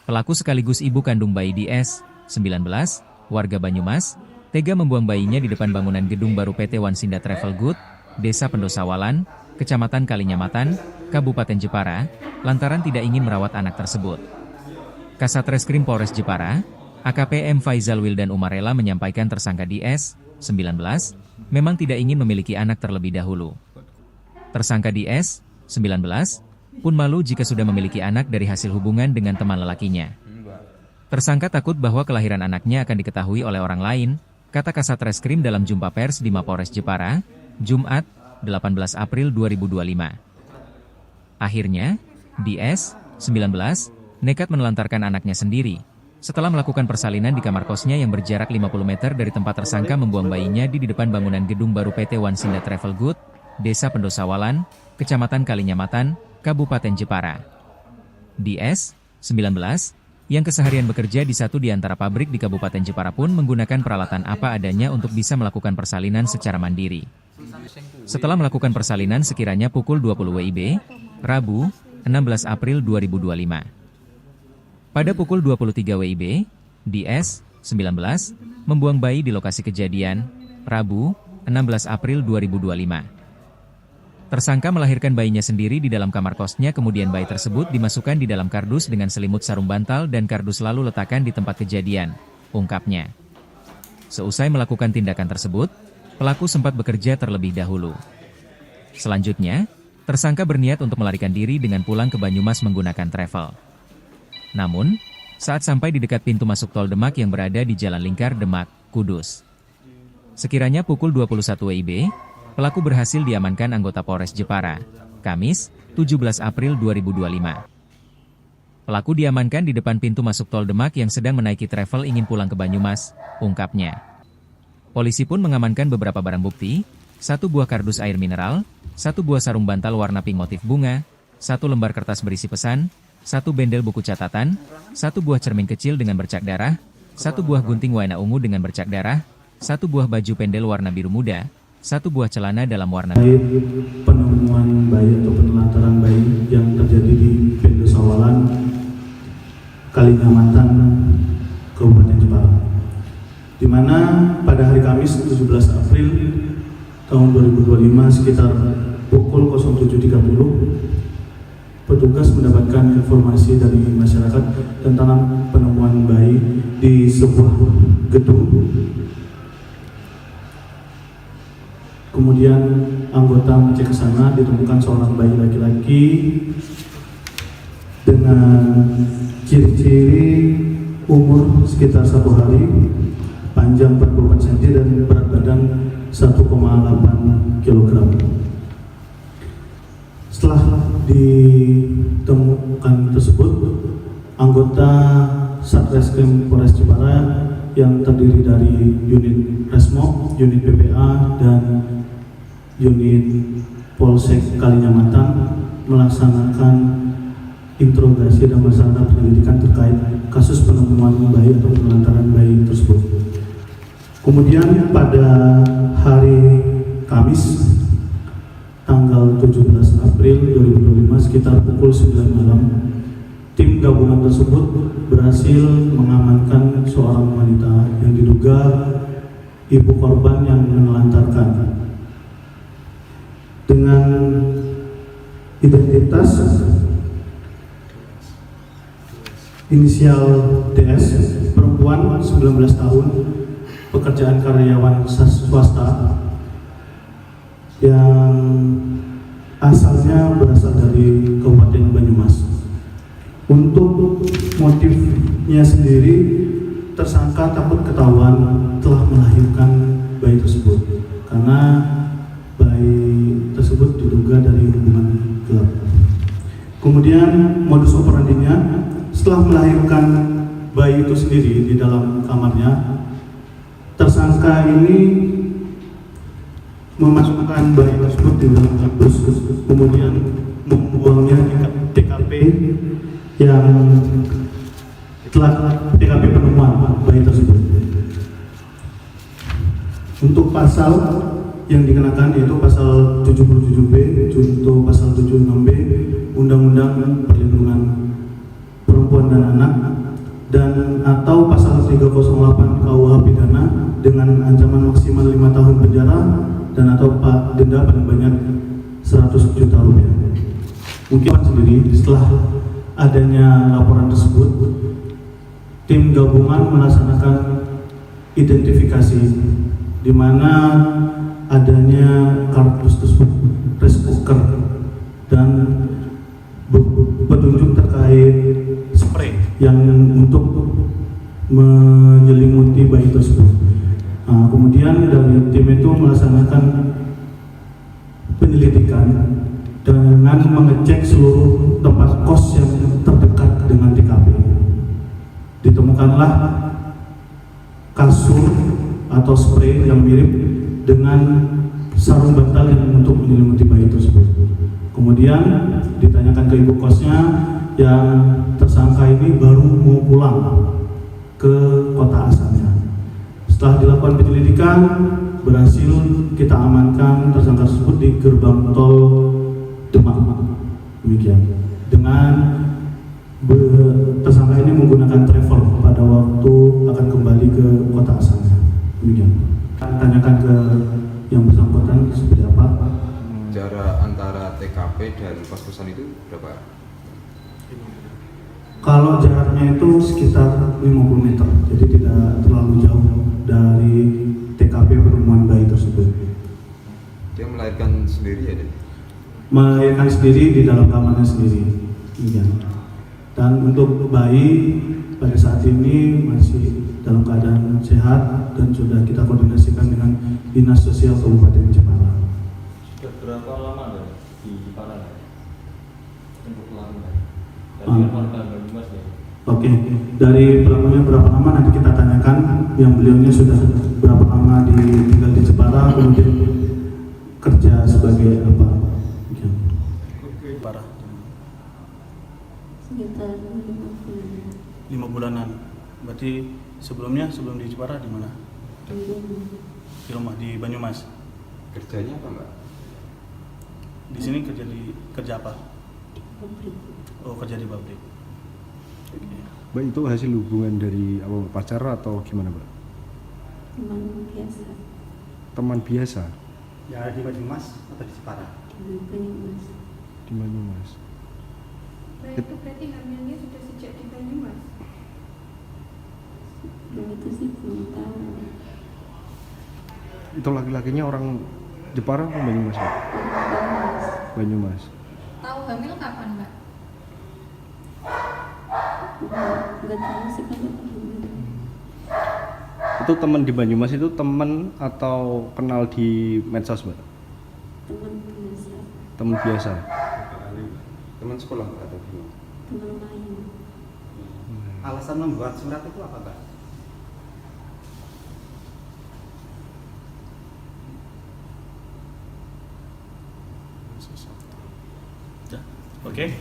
Pelaku sekaligus ibu kandung bayi DS, 19, warga Banyumas, tega membuang bayinya di depan bangunan gedung baru PT Wansinda Travel Good, Desa Pendosawalan, Kecamatan Kalinyamatan, Kabupaten Jepara, lantaran tidak ingin merawat anak tersebut. Kasat Reskrim Polres Jepara, AKP M. Faizal Wildan Umarela menyampaikan tersangka DS, 19, memang tidak ingin memiliki anak terlebih dahulu. Tersangka DS, 19, pun malu jika sudah memiliki anak dari hasil hubungan dengan teman lelakinya. Tersangka takut bahwa kelahiran anaknya akan diketahui oleh orang lain, kata Kasat Reskrim dalam jumpa pers di Mapolres Jepara, Jumat, 18 April 2025. Akhirnya, DS, 19, nekat menelantarkan anaknya sendiri, setelah melakukan persalinan di kamar kosnya yang berjarak 50 meter dari tempat tersangka membuang bayinya di depan bangunan gedung baru PT Wansinda Travel Good, Desa Pendosawalan, Kecamatan Kalinyamatan, Kabupaten Jepara. DS, 19, yang keseharian bekerja di satu di antara pabrik di Kabupaten Jepara pun menggunakan peralatan apa adanya untuk bisa melakukan persalinan secara mandiri. Setelah melakukan persalinan sekiranya pukul 20 WIB, Rabu, 16 April 2025. Pada pukul 23 WIB, DS, 19, membuang bayi di lokasi kejadian, Rabu, 16 April 2025. Tersangka melahirkan bayinya sendiri di dalam kamar kosnya, kemudian bayi tersebut dimasukkan di dalam kardus dengan selimut sarung bantal dan kardus lalu letakkan di tempat kejadian, ungkapnya. Seusai melakukan tindakan tersebut, pelaku sempat bekerja terlebih dahulu. Selanjutnya, tersangka berniat untuk melarikan diri dengan pulang ke Banyumas menggunakan travel. Namun, saat sampai di dekat pintu masuk tol Demak yang berada di Jalan Lingkar Demak, Kudus, sekiranya pukul 21 WIB, pelaku berhasil diamankan anggota Polres Jepara, Kamis, 17 April 2025. Pelaku diamankan di depan pintu masuk tol Demak yang sedang menaiki travel ingin pulang ke Banyumas, ungkapnya. Polisi pun mengamankan beberapa barang bukti, 1 buah kardus air mineral, 1 buah sarung bantal warna pink motif bunga, 1 lembar kertas berisi pesan, 1 bendel buku catatan, 1 buah cermin kecil dengan bercak darah, 1 buah gunting warna ungu dengan bercak darah, 1 buah baju pendel warna biru muda, 1 buah celana dalam warna penemuan bayi atau penelantaran bayi yang terjadi di Pendosawalan, Kalinyamatan, Kabupaten Jepara, di mana pada hari Kamis 17 April tahun 2025 sekitar pukul 07.30 petugas mendapatkan informasi dari masyarakat tentang penemuan bayi di sebuah gedung. Kemudian anggota mengecek ke sana, ditemukan seorang bayi laki-laki dengan ciri-ciri umur sekitar 1 hari, panjang 44 cm dan berat badan 1,8 kg. Setelah ditemukan tersebut, anggota Satreskrim Polres Jepara yang terdiri dari unit Resmo, unit PPA, dan unit Polsek Kalinyamatan melaksanakan interogasi dan melaksanakan penyelidikan terkait kasus penemuan bayi atau penelantaran bayi tersebut. Kemudian pada hari Kamis tanggal 17 April 2025 sekitar pukul 9 malam, tim gabungan tersebut berhasil mengamankan seorang wanita yang diduga ibu korban yang menelantarkan dengan identitas inisial DS, perempuan 19 tahun, pekerjaan karyawan swasta yang asalnya berasal dari Kabupaten Banyumas. Untuk motifnya sendiri, tersangka takut ketahuan telah melahirkan bayi tersebut karena bayi tersebut diduga dari hubungan gelap. Kemudian modus operandinya, setelah melahirkan bayi itu sendiri di dalam kamarnya, tersangka ini memasukkan bayi tersebut di dalam kardus, kemudian membuangnya di TKP yang telah TKP penemuan bayi tersebut. Untuk pasal yang dikenakan yaitu pasal 77B junto pasal 76B Undang-Undang Perlindungan Perempuan perempuan dan anak, dan atau pasal 308 KUH pidana dengan ancaman maksimal 5 tahun penjara dan atau denda paling banyak 100 juta rupiah. Mungkin sendiri setelah adanya laporan tersebut, tim gabungan melaksanakan identifikasi di mana adanya kardus tersebut, rice cooker, dan petunjuk terkait spray yang untuk menyelimuti bayi tersebut. Nah, kemudian dari tim itu melaksanakan penyelidikan dengan mengecek seluruh tempat kos yang terdekat dengan TKP. Ditemukanlah kasur atau spray yang mirip dengan sarung bantal yang untuk menyelimuti bayi tersebut. Kemudian ditanyakan ke ibu kosnya, yang tersangka ini baru mau pulang ke kota asalnya. Setelah dilakukan penyelidikan, berhasil kita amankan tersangka tersebut di gerbang tol Demak. Demikian. Dengan tersangka ini menggunakan travel pada waktu akan kembali ke kota asalnya. Demikian. Tanyakan ke yang bersangkutan seperti apa. Jarak antara TKP dan kos-kosan itu berapa? Kalau jaraknya itu sekitar 50 meter, jadi tidak terlalu jauh dari TKP penemuan bayi tersebut. Dia melahirkan sendiri ya, Dek? Melahirkan sendiri di dalam kamarnya sendiri. Iya. Dan untuk bayi pada saat ini masih dalam keadaan sehat dan sudah kita koordinasikan dengan Dinas Sosial Kabupaten Jepara. Sudah berapa lama di Jepara untuk pelanggan? Dari warga Banyumas ya? Oke, dari pelakunya berapa lama nanti kita tanyakan. Yang beliaunya sudah berapa lama tinggal di Jepara, kemudian kerja sebagai apa? Jepara. Sekitar 5 bulanan. Berarti sebelum di Jepara di mana? Di rumah di Banyumas. Kerjanya apa, Mbak? Di sini kerja apa? pabrik Oh, kerja di pabrik. Mbak, itu hasil hubungan dari apa, pacar atau gimana, Mbak? teman biasa Teman biasa Ya di Banyumas atau di Jepara? di Banyumas. di Banyumas. Nah, itu berarti hamilnya sudah sejak di Banyumas. Belum itu sih belum tahu. Itu laki-lakinya orang Jepara atau Banyumas, Mbak? Banyumas. Banyumas. Tahu hamil kapan, Mbak? Nggak tahu sih kalau hamil. Itu teman di Banyumas itu teman atau kenal di medsos, Mbak? Teman biasa, Teman biasa. Teman sekolah Mbak, atau gimana? teman main. Alasan membuat surat itu apa, Mbak? Oke.